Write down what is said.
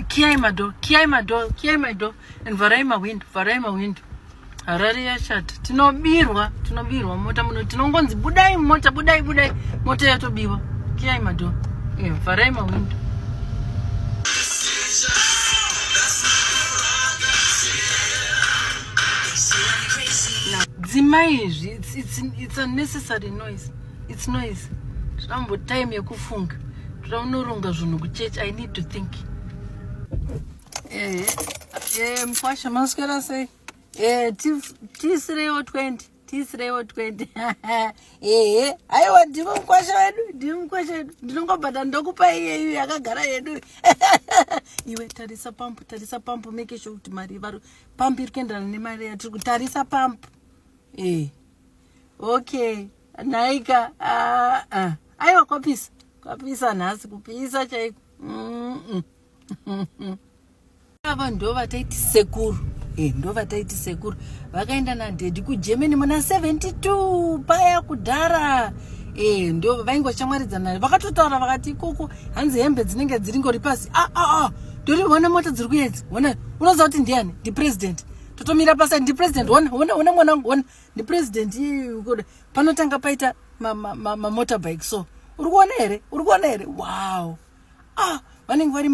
Kiyai my door, and vharai mawindo. Harare yashata. Tinobirwa mota muno. Tinongonzi budai mota yatobiwa. Kiyai my door. Vharai mawindo. Dzimai, it's a necessary noise. It's noise. Rambo time yekufunga. Raunoronga zvinhu kuchechi. I need to think. Mkwasha maskara say. T3 20. Aiwa ndimo mkwasha wedu. Ndinongobhata ndokupa iye yakagara yedu. Iwe tarisa pampu make sure kuti mari varu pampu iri kuendana nemari yatiri kutarisa pampu. Okay. Naika. Aiwa kwapisa nhasi kupisa chaiko. Ava ndovataiti sekuru. Vakaenda nadhedhi kuGermany muna 72 paya kudhara. Ndo vaingoshamwaridzana. Vakatotaura vakati ikoko hanzi hembe dzinenge dziri ngori pasi. Dori wana mota dziri kuedzi. Unoziva kuti ndiani? Ndi president. Totomira pasa ndi president. Wana mwanangu wana. Ndi president panotanga paita ma motorbike so. Uri kuona here? Wow. Vanenge vari